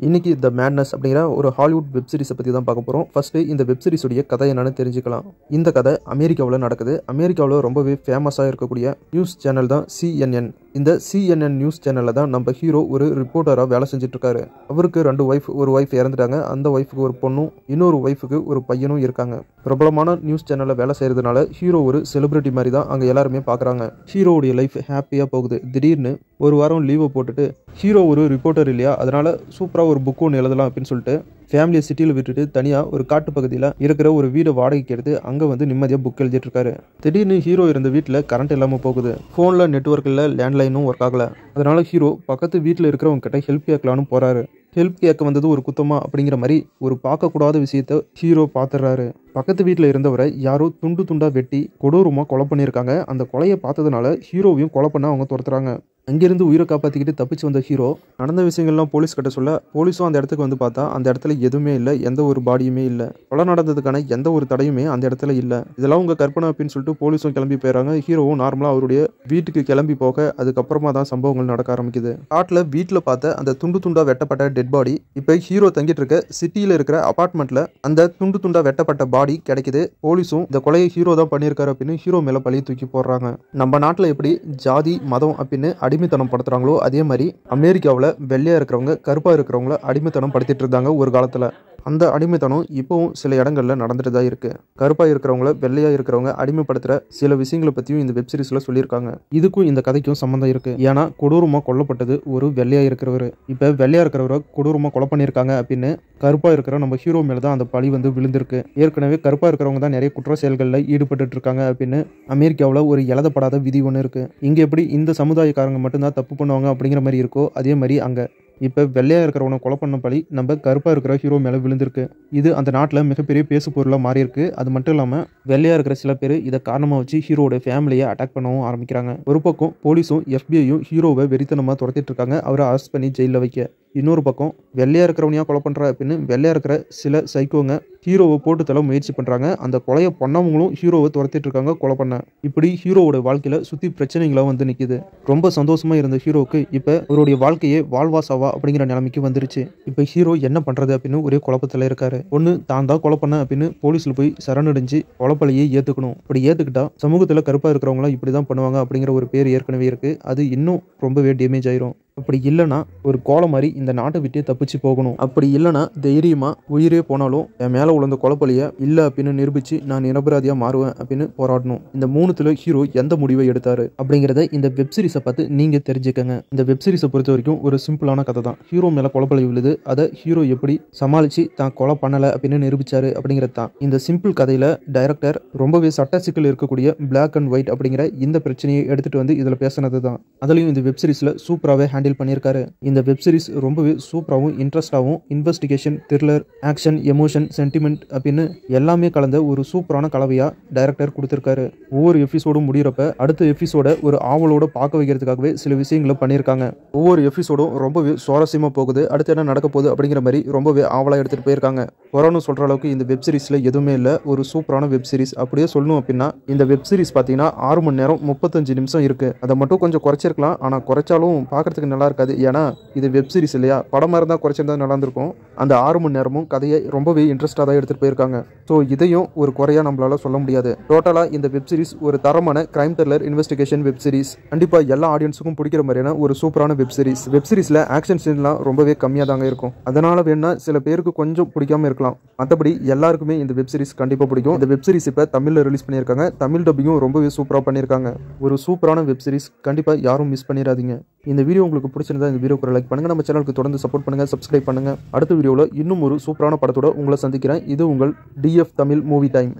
இன்னைக்கு த மேட்னஸ் அப்படிங்கிற ஒரு ஹாலிவுட் வெப் சீரிஸை பற்றி தான் பார்க்க போகிறோம். ஃபர்ஸ்ட்டு இந்த வெப் சீரிஸுடைய கதை என்னன்னு தெரிஞ்சுக்கலாம். இந்த கதை அமெரிக்காவில் நடக்குது. அமெரிக்காவில் ரொம்பவே ஃபேமஸாக இருக்கக்கூடிய நியூஸ் சேனல் தான் CNN. இந்த CNN நியூஸ் சேனலில் தான் நம்ம ஹீரோ ஒரு ரிப்போர்ட்டராக வேலை செஞ்சுட்ருக்காரு. அவருக்கு 2 ஒய்ஃப், ஒரு ஒய்ஃப் இறந்துட்டாங்க. அந்த ஒய்ஃபுக்கு ஒரு பொண்ணும் இன்னொரு ஒய்ஃபுக்கு ஒரு பையனும் இருக்காங்க. பிரபலமான நியூஸ் சேனலில் வேலை செய்கிறதுனால ஹீரோ ஒரு செலிபிரிட்டி மாதிரி தான் அங்கே எல்லாருமே பார்க்குறாங்க. ஹீரோவுடைய லைஃப் ஹாப்பியாக போகுது. திடீர்னு ஒரு வாரம் லீவை போட்டுட்டு ஹீரோ ஒரு ரிப்போர்ட்டர் இல்லையா, அதனால் சூப்பராக ஒரு புக் ஒன்று எழுதலாம் அப்படின்னு சொல்லிட்டு ஃபேமிலியை சிட்டியில் விட்டுட்டு தனியாக ஒரு காட்டு பகுதியில் இருக்கிற ஒரு வீடை வாடகைக்கு எடுத்து அங்கே வந்து நிம்மதியாக புக் எழுதிட்டு இருக்காரு. திடீர்னு ஹீரோ இருந்த வீட்டில் கரண்ட் இல்லாமல் போகுது. ஃபோனில் நெட்வொர்க் இல்லை, லேண்ட்லைனும் ஒர்க் ஆகலை. அதனால் ஹீரோ பக்கத்து வீட்டில் இருக்கிறவங்க கிட்ட ஹெல்ப் கேட்கலான்னு போகிறாரு. ஹெல்ப் கேட்க வந்தது ஒரு குத்தமா அப்படிங்கிற மாதிரி ஒரு பார்க்கக்கூடாத விஷயத்த ஹீரோ பார்த்துடுறாரு. பக்கத்து வீட்டில் இருந்தவரை யாரோ துண்டு துண்டாக வெட்டி கொடூரமாக கொலை பண்ணியிருக்காங்க. அந்த கொலையை பார்த்ததுனால ஹீரோவையும் கொலை பண்ண அவங்க துரத்துறாங்க. அங்கேருந்து உயிரை காப்பாற்றிக்கிட்டு தப்பிச்சு வந்த ஹீரோ நடந்த விஷயங்கள்லாம் போலீஸ் கிட்ட சொல்ல, போலீஸும் அந்த இடத்துக்கு வந்து பார்த்தா அந்த இடத்துல எதுவுமே இல்லை, எந்த ஒரு பாடியுமே இல்லை. கொலை நடந்ததுக்கான எந்த ஒரு தடையுமே அந்த இடத்துல இல்லை. இதெல்லாம் உங்கள் கற்பனை அப்படின்னு சொல்லிட்டு போலீஸும் கிளம்பி போயிடறாங்க. ஹீரோவும் நார்மலாக அவருடைய வீட்டுக்கு கிளம்பி போக அதுக்கப்புறமா தான் சம்பவங்கள் நடக்க ஆரம்பிக்குது. காட்டில் வீட்டில் பார்த்த அந்த துண்டு துண்டாக வெட்டப்பட்ட டெட் பாடி இப்போ ஹீரோ தங்கிட்டு இருக்க சிட்டியில் இருக்கிற அபார்ட்மெண்ட்டில் அந்த துண்டு துண்டாக வெட்டப்பட்ட பாடி கிடைக்குது. போலீஸும் இந்த கொலையை ஹீரோ தான் பண்ணியிருக்காரு அப்படின்னு ஹீரோ மேலே பழிய தூக்கி போடுறாங்க. நம்ம நாட்டில் எப்படி ஜாதி மதம் அப்படின்னு அடிமைத்தனம் படுத்துறாங்களோ அதே மாதிரி அமெரிக்காவில் வெள்ளையா இருக்கிறவங்க கருப்பா இருக்கிறவங்கள அடிமைத்தனம் படுத்திட்டு இருந்தாங்க ஒரு காலத்துல. அந்த அடிமைத்தனம் இப்போவும் சில இடங்கள்ல நடந்துட்டு தான் இருக்கு. கருப்பா இருக்கிறவங்கள வெள்ளையா இருக்கிறவங்க அடிமைப்படுத்துற சில விஷயங்களை பத்தியும் இந்த வெப் சீரிஸ்ல சொல்லியிருக்காங்க. இதுக்கும் இந்த கதைக்கும் சம்பந்தம் இருக்கு. ஏன்னா கொடூரமா கொல்லப்பட்டது ஒரு வெள்ளையா இருக்கிறவர். இப்ப வெள்ளையா இருக்கிறவரை கொடூரமா கொலை பண்ணியிருக்காங்க அப்படின்னு கருப்பா இருக்கிற நம்ம ஹீரோ மேல தான் அந்த பழி வந்து விழுந்திருக்கு. ஏற்கனவே கருப்பா இருக்கிறவங்க தான் நிறைய குற்ற செயல்களில் ஈடுபட்டு இருக்காங்க அப்படின்னு அமெரிக்காவில் ஒரு எழுதப்படாத விதி ஒன்று இருக்கு. இங்க எப்படி இந்த சமுதாயக்காரங்க மட்டும்தான் தப்பு பண்ணுவாங்க அப்படிங்கிற மாதிரி இருக்கோ அதே மாதிரி அங்க இப்போ வெள்ளையாக இருக்கிறவனை கொலை பண்ண பழி நம்ம கருப்பாக இருக்கிற ஹீரோ மேலே விழுந்திருக்கு. இது அந்த நாட்டில் மிகப்பெரிய பேசு பொருளாக மாறி இருக்கு. அது மட்டும் இல்லாமல் வெள்ளையாக இருக்கிற சில பேர் இதை காரணமாக வச்சு ஹீரோட ஃபேமிலியை அட்டாக் பண்ணவும் ஆரம்பிக்கிறாங்க. ஒரு பக்கம் போலீஸும் FBIயும் ஹீரோவை வெறித்தனமாக துரத்திட்டு இருக்காங்க, அவரை அரெஸ்ட் பண்ணி ஜெயிலில் வைக்க. இன்னொரு பக்கம் வெள்ளையாக இருக்கிறவனையா கொலை பண்ணுறா அப்படின்னு வெள்ளையாக இருக்கிற சில சைக்கோங்க ஹீரோவை போட்டு தள்ள முயற்சி பண்ணுறாங்க. அந்த கொலையை பண்ணவங்களும் ஹீரோவை துரத்திட்டு இருக்காங்க கொலை பண்ண. இப்படி ஹீரோவோட வாழ்க்கையில் சுற்றி பிரச்சனைகளாக வந்து நிற்கிது. ரொம்ப சந்தோஷமாக இருந்த ஹீரோவுக்கு இப்போ அவருடைய வாழ்க்கையே வாழ்வாசாவா அப்படிங்கிற நிலைமைக்கு வந்துருச்சு. இப்போ ஹீரோ என்ன பண்ணுறது அப்படின்னு ஒரே குழப்பத்தில் இருக்காரு. ஒன்று தான் தான் கொலை பண்ண அப்படின்னு போலீஸில் போய் சரணடைஞ்சு கொலைப்பழியை ஏற்றுக்கணும். அப்படி ஏற்றுக்கிட்டா சமூகத்தில் கருப்பாக இருக்கிறவங்களாம் இப்படி தான் பண்ணுவாங்க அப்படிங்கிற ஒரு பேர் ஏற்கனவே இருக்குது. அது இன்னும் ரொம்பவே டேமேஜ் ஆயிரும். அப்படி இல்லைனா ஒரு கோலை மாதிரி இந்த நாட்டை விட்டு தப்பிச்சு போகணும். அப்படி இல்லைனா தைரியமாக உயிரே போனாலும் என் மேலே உழந்த கொலைப்பழியை இல்லை அப்படின்னு நிரூபித்து நான் நிரபராதியாக மாறுவேன் அப்படின்னு போராடணும். இந்த 3த்துல ஹீரோ எந்த முடிவை எடுத்தாரு அப்படிங்கிறத இந்த வெப் சீரிஸை பார்த்து நீங்கள் தெரிஞ்சுக்கங்க. இந்த வெப் சீரிஸை பொறுத்த வரைக்கும் ஒரு சிம்பிளான கதை தான். ஹீரோ மேலே கொலைப்பழி விழுது, அதை ஹீரோ எப்படி சமாளித்து தான் கொலை பண்ணலை அப்படின்னு நிரூபித்தாரு அப்படிங்கிறது தான். இந்த சிம்பிள் கதையில் டைரக்டர் ரொம்பவே சட்ட சிக்கல் இருக்கக்கூடிய பிளாக் அண்ட் ஒயிட் அப்படிங்கிற இந்த பிரச்சனையை எடுத்துகிட்டு வந்து இதில் பேசினது தான். அதுலேயும் இந்த வெப் சீரிஸில் சூப்பராகவே ஹேண்டில் பண்ணியிருக்காரு. இந்த வெப் சீரிஸ் ரொம்பவே சூப்பராகவும் இன்ட்ரெஸ்டாகவும் investigation, thriller, action, emotion, sentiment அப்படின்னு எல்லாமே கலந்த ஒரு சூப்பரான கலவையாக டைரக்டர் கொடுத்துருக்காரு. ஒவ்வொரு எபிசோடும் முடிகிறப்ப அடுத்த எபிசோட ஒரு ஆவலோட பார்க்க வைக்கிறதுக்காகவே சில விஷயங்களை பண்ணியிருக்காங்க. ஒவ்வொரு எபிசோடும் ரொம்பவே சுவாரஸ்யமாக போகுது. அடுத்து என்ன நடக்க போகுது அப்படிங்கிற மாதிரி ரொம்பவே ஆவலாக எடுத்துகிட்டு போயிருக்காங்க. கொரோனா சொல்கிற அளவுக்கு இந்த வெப் சீரிஸில் எதுவுமே இல்லை. ஒரு சூப்பரான வெப் சீரிஸ். அப்படியே சொல்லணும் அப்படின்னா இந்த வெப் சீரிஸ் பார்த்தீங்கன்னா 6 மணி நேரம் 35 நிமிஷம் இருக்குது. அதை மட்டும் கொஞ்சம் குறைச்சிருக்கலாம். ஆனால் குறைச்சாலும் பார்க்குறதுக்கு நல்லா இருக்காது. ஏன்னா இது வெப் சீரிஸ் இல்லையா, படமாக இருந்தால் குறைச்சிருந்தா நல்லா இருந்திருக்கும். அந்த 6 மணி நேரமும் கதையை ரொம்பவே இன்ட்ரெஸ்டாக தான் எடுத்துகிட்டு போயிருக்காங்க. ஸோ இதையும் ஒரு குறையாக நம்மளால சொல்ல முடியாது. டோட்டலாக இந்த வெப் சீரிஸ் ஒரு தரமான crime thriller investigation web series. கண்டிப்பாக எல்லா ஆடியன்ஸுக்கும் பிடிக்கிற மாதிரியான ஒரு சூப்பரான வெப் சீரிஸ். வெப் சீரிஸில் ஆக்ஷன் சீன்லாம் ரொம்பவே கம்மியாக தாங்க இருக்கும். அதனால் வேணா சில பேருக்கு கொஞ்சம் பிடிக்காம இருக்கலாம். மற்றபடி எல்லாருக்குமே இந்த வெப் சீரிஸ் கண்டிப்பாக பிடிக்கும். இந்த வெப் சீரிஸ் இப்போ தமிழில் ரிலீஸ் பண்ணியிருக்காங்க. தமிழ் டப்பிங்கும் ரொம்பவே சூப்பராக பண்ணியிருக்காங்க. ஒரு சூப்பரான வெப் சீரிஸ். கண்டிப்பாக யாரும் மிஸ் பண்ணிடாதீங்க. இந்த வீடியோ உங்களுக்கு பிடிச்சிருந்தா இந்த வீடியோக்கு லைக் பண்ணுங்க, நம்ம சேனலுக்கு தொடர்ந்து சப்போர்ட் பண்ணுங்க, சப்ஸ்கிரைப் பண்ணுங்க. அடுத்த வீடியோவில் இன்னும் ஒரு சூப்பரான படத்தோட உங்களை சந்திக்கிறேன். இது உங்கள் DF தமிழ் மூவி டைம்.